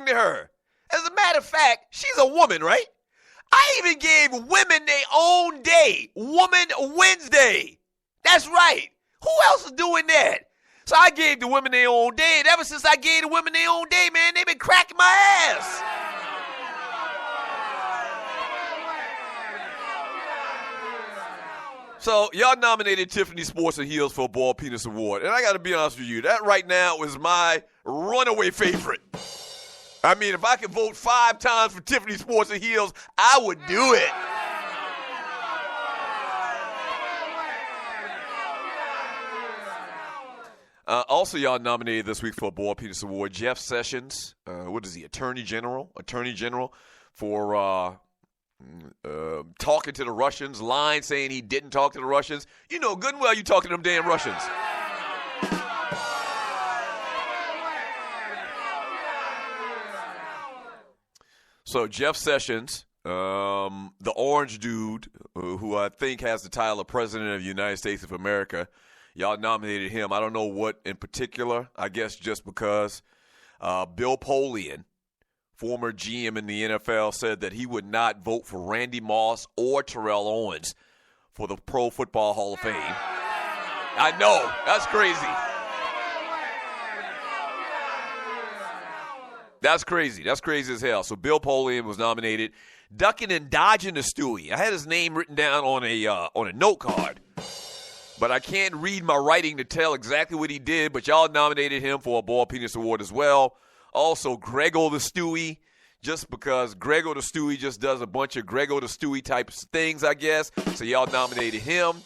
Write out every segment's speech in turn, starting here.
talking to her. As a matter of fact, she's a woman, right? I even gave women their own day, Woman Wednesday. That's right. Who else is doing that? So I gave the women their own day, and ever since I gave the women their own day, man, they've been cracking my ass. So y'all nominated Tiffany Sports and Heels for a Ball Penis Award, and I got to be honest with you, that right now is my runaway favorite. I mean, if I could vote 5 times for Tiffany Sports and Heels, I would do it. Also, y'all nominated this week for a Ball Penis Award, Jeff Sessions. What is he, Attorney General? Attorney General for talking to the Russians, lying, saying he didn't talk to the Russians. You know good and well you talking to them damn Russians. So Jeff Sessions, the orange dude, who I think has the title of President of the United States of America, y'all nominated him. I don't know what in particular. I guess just because Bill Polian, former GM in the NFL, said that he would not vote for Randy Moss or Terrell Owens for the Pro Football Hall of Fame. I know. That's crazy. That's crazy. That's crazy as hell. So Bill Polian was nominated. Ducking and dodging the Stewie. I had his name written down on a note card, but I can't read my writing to tell exactly what he did, but y'all nominated him for a Ball Penis Award as well. Also, Grego the Stewie, just because Grego the Stewie just does a bunch of Grego the Stewie type things, I guess. So y'all nominated him.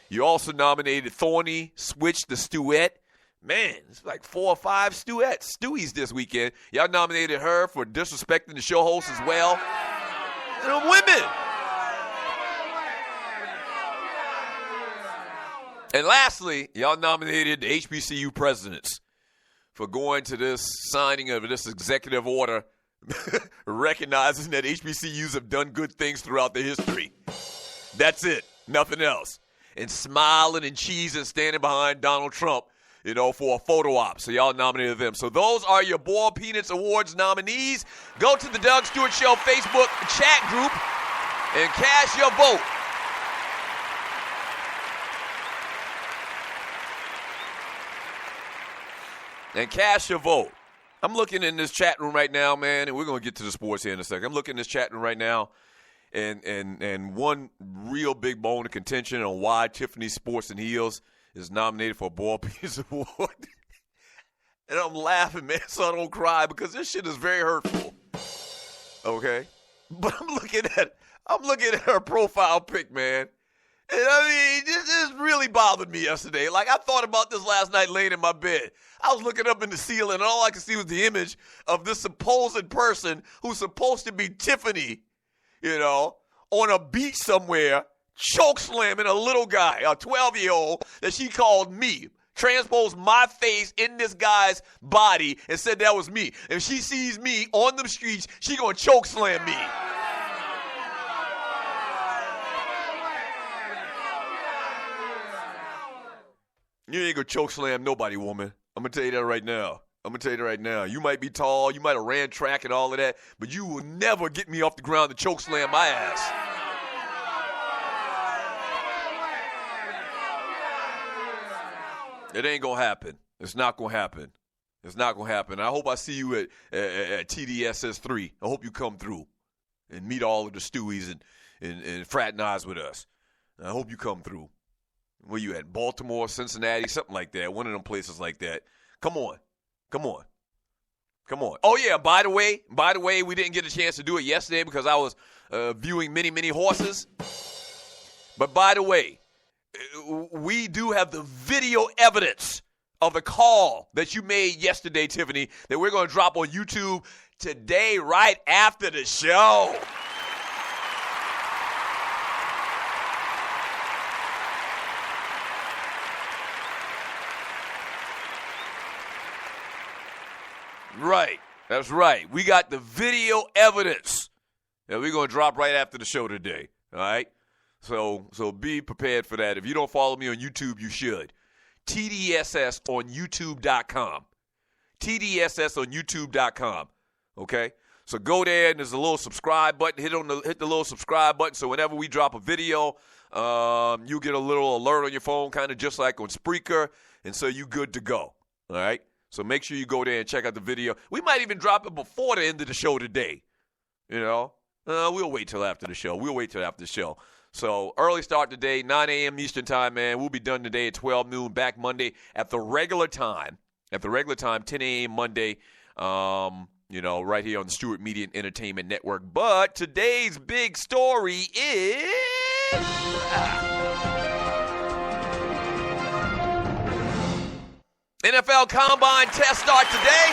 You also nominated Switch the Stewette. Man, it's like 4 or 5 Stewies this weekend. Y'all nominated her for disrespecting the show host as well. And them women. And lastly, y'all nominated the HBCU presidents for going to this signing of this executive order recognizing that HBCUs have done good things throughout their history. That's it. Nothing else. And smiling and cheesing, standing behind Donald Trump, for a photo op. So y'all nominated them. So those are your Ball Peanuts Awards nominees. Go to the Doug Stewart Show Facebook chat group and cast your vote. And cast your vote. I'm looking in this chat room right now, man, and we're going to get to the sports here in a second. I'm looking in this chat room right now, and one real big bone of contention on why Tiffany Sports and Heels is nominated for a Ball Penis Award. And I'm laughing, man, so I don't cry, because this shit is very hurtful. Okay? But I'm looking at her profile pic, man. And I mean, this really bothered me yesterday. Like, I thought about this last night laying in my bed. I was looking up in the ceiling, and all I could see was the image of this supposed person who's supposed to be Tiffany, on a beach somewhere, choke slamming a little guy, a 12-year-old that she called me, transposed my face in this guy's body and said that was me. If she sees me on the streets, she gonna choke slam me. You ain't gonna choke slam nobody, woman. I'm gonna tell you that right now. You might be tall, you might have ran track and all of that, but you will never get me off the ground to choke slam my ass. It ain't gonna happen. It's not gonna happen. I hope I see you at TDSS 3. I hope you come through and meet all of the Stewies and fraternize with us. I hope you come through. Where you at? Baltimore, Cincinnati, something like that. One of them places like that. Come on. Oh, yeah, by the way, we didn't get a chance to do it yesterday because I was viewing many, many horses. But by the way, we do have the video evidence of the call that you made yesterday, Tiffany, that we're going to drop on YouTube today right after the show. Right. That's right. We got the video evidence that we're going to drop right after the show today. All right? So be prepared for that. If you don't follow me on YouTube, you should. TDSS on YouTube.com. TDSS on YouTube.com. okay? So go there, and there's a little subscribe button. Hit the little subscribe button, so whenever we drop a video, you get a little alert on your phone, kind of just like on Spreaker, and so you good to go, all right? So make sure you go there and check out the video. We might even drop it before the end of the show today, you know? We'll wait till after the show. So early start today, 9 a.m. Eastern time, man. We'll be done today at 12 noon, back Monday at the regular time, 10 a.m. Monday, right here on the Stewart Media and Entertainment Network. But today's big story is NFL Combine test start today.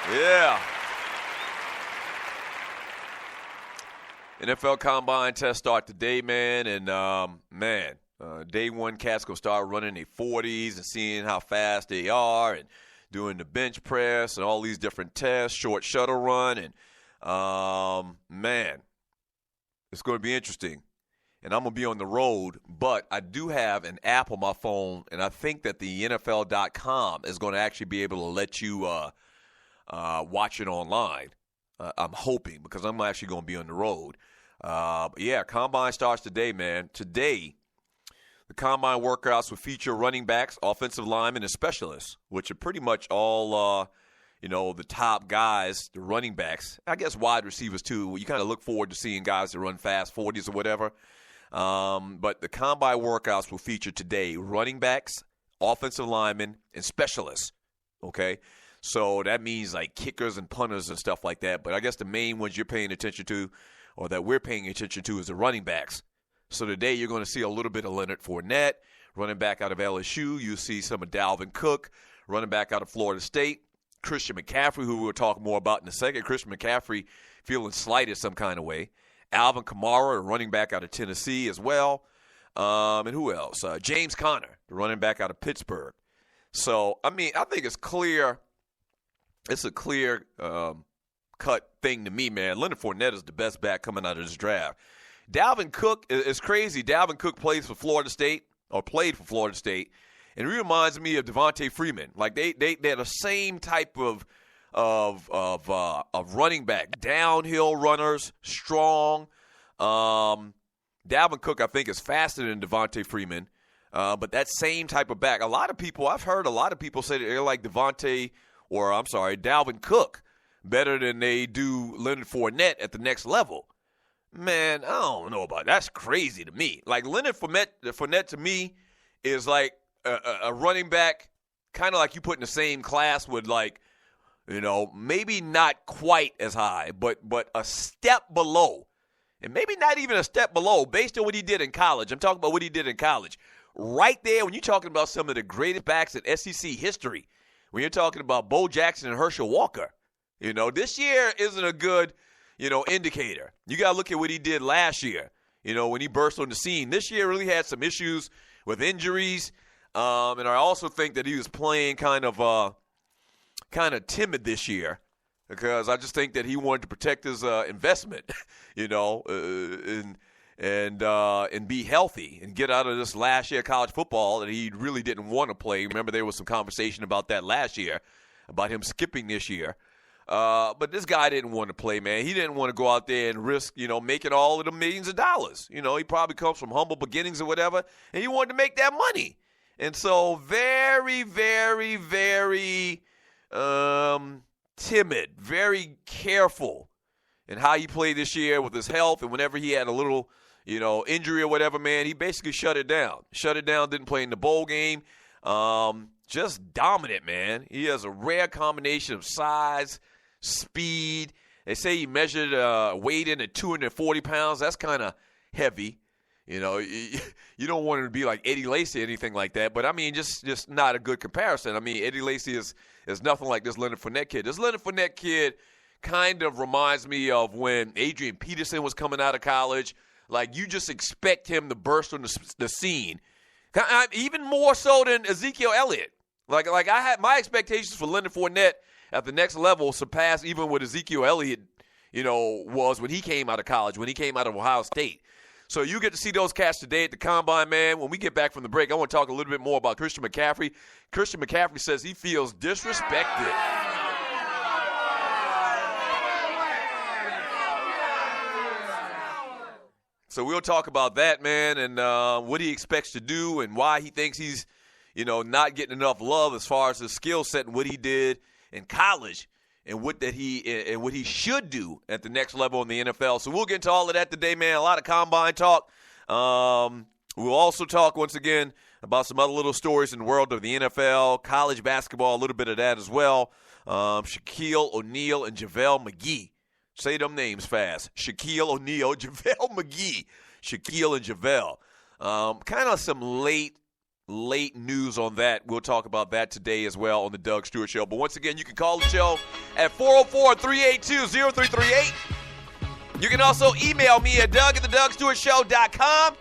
Yeah. NFL Combine test start today, man. And, day one cats going to start running their 40s and seeing how fast they are and doing the bench press and all these different tests, short shuttle run. And, it's going to be interesting. And I'm going to be on the road, but I do have an app on my phone, and I think that the NFL.com is going to actually be able to let you watch it online. I'm hoping, because I'm actually going to be on the road. Combine starts today, man. Today, the Combine workouts will feature running backs, offensive linemen, and specialists, which are pretty much all, the top guys, the running backs. I guess wide receivers, too. You kind of look forward to seeing guys that run fast, 40s or whatever. But the Combine workouts will feature today running backs, offensive linemen, and specialists, okay? So that means like kickers and punters and stuff like that. But I guess the main ones you're paying attention to, or that we're paying attention to, is the running backs. So today you're going to see a little bit of Leonard Fournette, running back out of LSU. You'll see some of Dalvin Cook, running back out of Florida State. Christian McCaffrey, who we'll talk more about in a second. Christian McCaffrey feeling slighted some kind of way. Alvin Kamara, a running back out of Tennessee as well. And who else? James Conner, the running back out of Pittsburgh. So, I think it's clear. It's a clear cut thing to me, man. Leonard Fournette is the best back coming out of this draft. Dalvin Cook is crazy. Dalvin Cook played for Florida State, and he reminds me of Devontae Freeman. Like they're the same type of running back, downhill runners, strong. Dalvin Cook, I think, is faster than Devontae Freeman, but that same type of back. I've heard a lot of people say that they're like Dalvin Cook better than they do Leonard Fournette at the next level. Man, I don't know about that. That's crazy to me. Like Leonard Fournette to me is like a running back, kind of like you put in the same class with maybe not quite as high, but a step below. And maybe not even a step below based on what he did in college. I'm talking about what he did in college. Right there, when you're talking about some of the greatest backs in SEC history, when you're talking about Bo Jackson and Herschel Walker, this year isn't a good, indicator. You got to look at what he did last year, when he burst on the scene. This year really had some issues with injuries. And I also think that he was playing kind of timid this year, because I just think that he wanted to protect his investment, and be healthy and get out of this last year of college football that he really didn't want to play. Remember, there was some conversation about that last year, about him skipping this year. But this guy didn't want to play, man. He didn't want to go out there and risk, making all of the millions of dollars. He probably comes from humble beginnings or whatever, and he wanted to make that money. And so very, very, very timid, very careful in how he played this year with his health. And whenever he had a little, injury or whatever, man, he basically shut it down. Didn't play in the bowl game. Just dominant, man. He has a rare combination of size, speed. They say he measured weight in at 240 pounds. That's kind of heavy. You don't want him to be like Eddie Lacy or anything like that. But, just not a good comparison. Eddie Lacy is nothing like this Leonard Fournette kid. This Leonard Fournette kid kind of reminds me of when Adrian Peterson was coming out of college. Like, you just expect him to burst on the scene. Even more so than Ezekiel Elliott. Like I had my expectations for Leonard Fournette at the next level surpassed even what Ezekiel Elliott, was when he came out of college, when he came out of Ohio State. So you get to see those cats today at the Combine, man. When we get back from the break, I want to talk a little bit more about Christian McCaffrey. Christian McCaffrey says he feels disrespected. So we'll talk about that, man, and what he expects to do and why he thinks he's, not getting enough love as far as his skill set and what he did in college and what he should do at the next level in the NFL. So we'll get into all of that today, man. A lot of Combine talk. We'll also talk, once again, about some other little stories in the world of the NFL, college basketball, a little bit of that as well. Shaquille O'Neal and JaVale McGee. Say them names fast. Shaquille O'Neal, JaVale McGee. Shaquille and JaVale. Kind of some late news on that. We'll talk about that today as well on the Doug Stewart Show. But once again, you can call the show at 404-382-0338. You can also email me at doug@thedougstewartshow.com.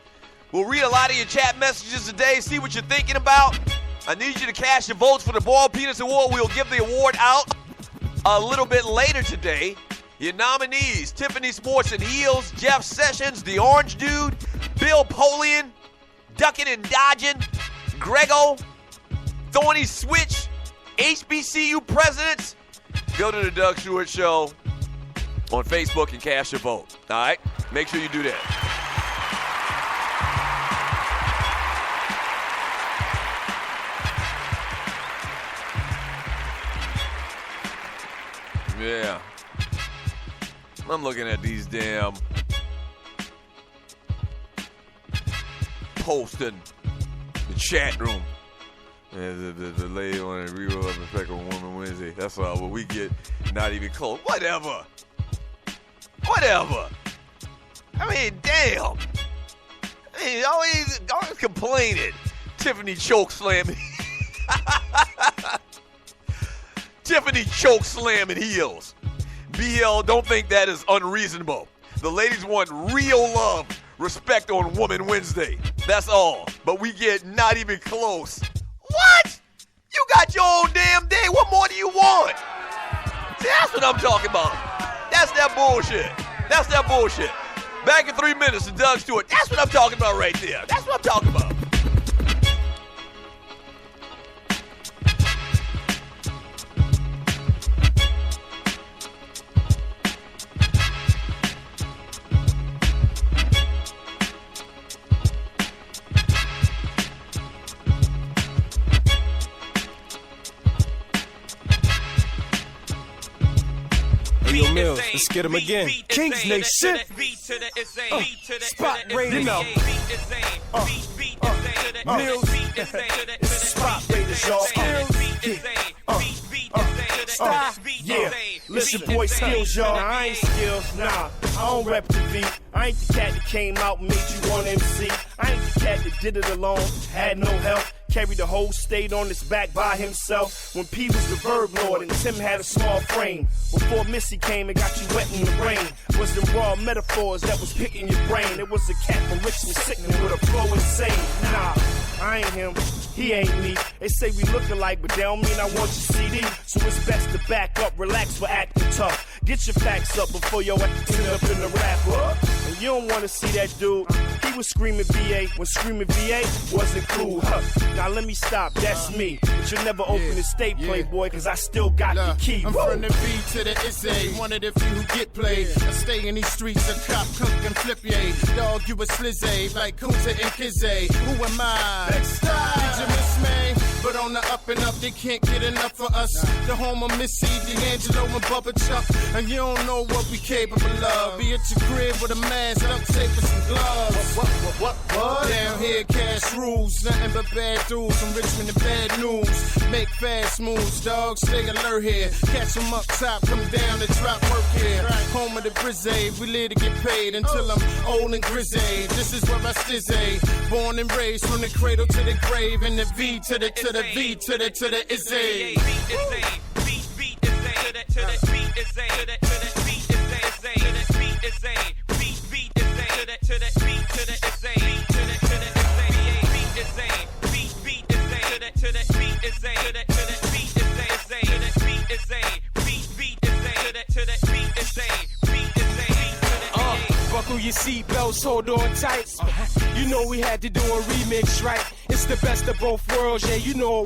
We'll read a lot of your chat messages today, see what you're thinking about. I need you to cast your votes for the Ball Penis Award. We'll give the award out a little bit later today. Your nominees, Tiffany Sports and Heels, Jeff Sessions, The Orange Dude, Bill Polian, Ducking and Dodging, Grego, Thorny Switch, HBCU Presidents. Go to the Doug Stewart Show on Facebook and cast your vote. All right? Make sure you do that. Yeah. I'm looking at these damn posts in the chat room. The lady on the real love effect on Woman Wednesday. That's all. But we get not even close. Whatever. I mean, damn. I mean, always complaining. Tiffany choke slamming. Tiffany choke slamming heels. BL, don't think that is unreasonable. The ladies want real love, respect on Woman Wednesday. That's all. But we get not even close. What? You got your own damn day. What more do you want? See, that's what I'm talking about. That's that bullshit. Back in 3 minutes to Doug Stewart. That's what I'm talking about right there. That's what I'm talking about. Let's get him again. Kings Nation. Spot Raiders. Mills. Spot Raiders, y'all. Yeah. Listen, boy, skills, y'all. Nah, I ain't skills, nah. I don't rep the beat. I ain't the cat that came out and made you one MC. I ain't the cat that did it alone, had no help. Carried the whole state on his back by himself. When P was the verb lord and Tim had a small frame. Before Missy came and got you wet in the rain. Was the raw metaphors that was picking your brain. It was a cat from Richmond sickening with a flow insane. Nah, I ain't him, he ain't me. They say we look alike, but they don't mean I want your CD. So it's best to back up, relax for acting tough. Get your facts up before your ass end up in the rapper. And you don't want to see that dude. He was screaming VA when screaming VA wasn't cool. Now let me stop, that's me. But you'll never open the state, Playboy, cause I still got the key. I'm from the B to the SA, one of the few who get played. I stay in these streets, a cop, cook, and flip yay. Dog, you a slizzy, like Kunta and Kizzy. Who am I? Backstab. Did you miss me? But on the up and up, they can't get enough for us. The home of Missy, D'Angelo, and Bubba Chuck. And you don't know what we capable of. Be at your crib with a mask, duct tape, and some gloves. What? Down here, cash rules. Nothing but bad dudes from Richmond and bad news. Make fast moves, dog. Stay alert here. Catch them up top, come down and drop work here. Home of the Brizzy, we live to get paid until I'm old and grizzly. This is where I stizzy. Born and raised from the cradle to the grave. And the V to the V to the Izzy. your seatbelts, hold on tight. You know we had to do a remix, right? It's the best of both worlds, yeah, you know.